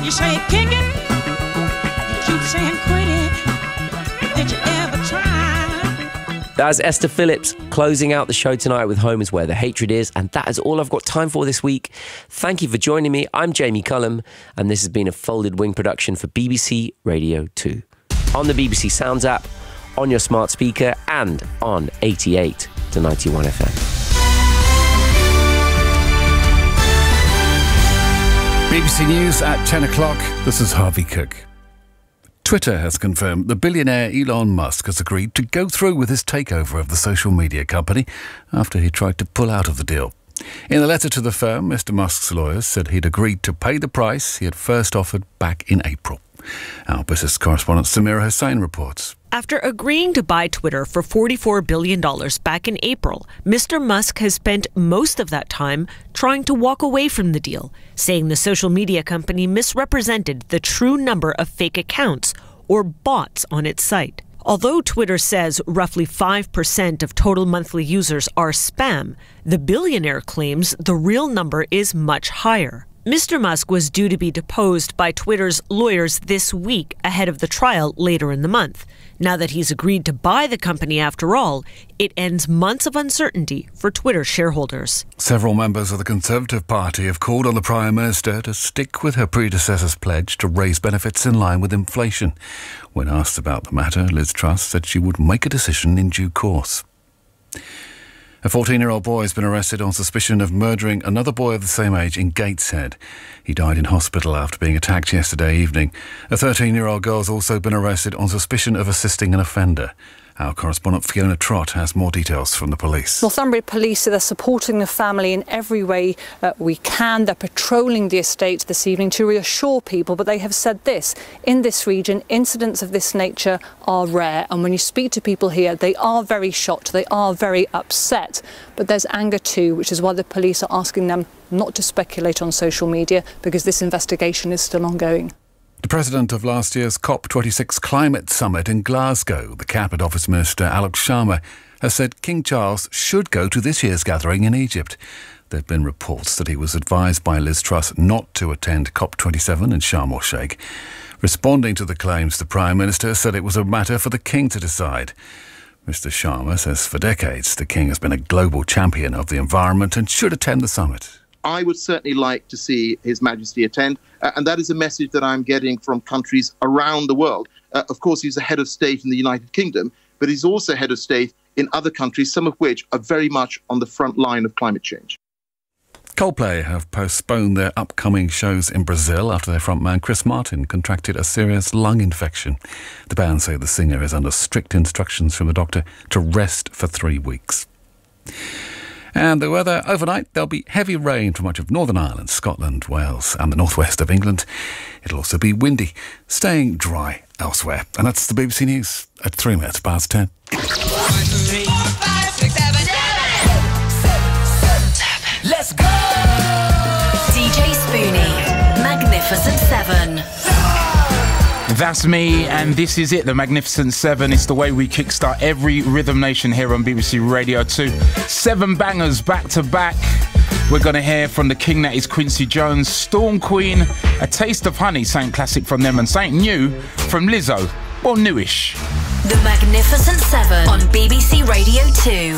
You say kick it, you keep saying quit it. Did you ever try? That's Esther Phillips closing out the show tonight with Home is Where the Hatred Is, and that is all I've got time for this week. Thank you for joining me. I'm Jamie Cullum, and this has been a Folded Wing production for BBC Radio 2. On the BBC Sounds app, on your smart speaker, and on 88 to 91 FM. BBC News at 10 o'clock. This is Harvey Cook. Twitter has confirmed the billionaire Elon Musk has agreed to go through with his takeover of the social media company after he tried to pull out of the deal. In a letter to the firm, Mr. Musk's lawyers said he'd agreed to pay the price he had first offered back in April. Our business correspondent Samira Hussain reports. After agreeing to buy Twitter for $44 billion back in April, Mr. Musk has spent most of that time trying to walk away from the deal, saying the social media company misrepresented the true number of fake accounts or bots on its site. Although Twitter says roughly 5% of total monthly users are spam, the billionaire claims the real number is much higher. Mr. Musk was due to be deposed by Twitter's lawyers this week ahead of the trial later in the month. Now that he's agreed to buy the company after all, it ends months of uncertainty for Twitter shareholders. Several members of the Conservative Party have called on the Prime Minister to stick with her predecessor's pledge to raise benefits in line with inflation. When asked about the matter, Liz Truss said she would make a decision in due course. A 14-year-old boy has been arrested on suspicion of murdering another boy of the same age in Gateshead. He died in hospital after being attacked yesterday evening. A 13-year-old girl has also been arrested on suspicion of assisting an offender. Our correspondent Fiona Trott has more details from the police. Northumbria Police say they're supporting the family in every way we can. They're patrolling the estate this evening to reassure people, but they have said this: in this region, incidents of this nature are rare, and when you speak to people here, they are very shocked, they are very upset. But there's anger too, which is why the police are asking them not to speculate on social media, because this investigation is still ongoing. The president of last year's COP26 climate summit in Glasgow, the Cabinet Office Minister Alok Sharma, has said King Charles should go to this year's gathering in Egypt. There have been reports that he was advised by Liz Truss not to attend COP27 in Sharm el-Sheikh. Responding to the claims, the Prime Minister said it was a matter for the King to decide. Mr. Sharma says for decades the King has been a global champion of the environment and should attend the summit. I would certainly like to see His Majesty attend, and that is a message that I'm getting from countries around the world. Of course, he's a head of state in the United Kingdom, but he's also head of state in other countries, some of which are very much on the front line of climate change. Coldplay have postponed their upcoming shows in Brazil after their frontman Chris Martin contracted a serious lung infection. The band say the singer is under strict instructions from the doctor to rest for 3 weeks. And the weather overnight, there'll be heavy rain for much of Northern Ireland, Scotland, Wales and the northwest of England. It'll also be windy, staying dry elsewhere. And that's the BBC News at 3 minutes past 10. 1, 2, 3, 4, 5, 6, 7, 8. Let's go! DJ Spoonie, Magnificent 7. That's me, and this is it, the Magnificent 7. It's the way we kickstart every Rhythm Nation here on BBC Radio 2. 7 bangers back to back. We're going to hear from the king that is Quincy Jones, Storm Queen, A Taste of Honey, something classic from them, and something new from Lizzo, or newish. The Magnificent 7 on BBC Radio 2.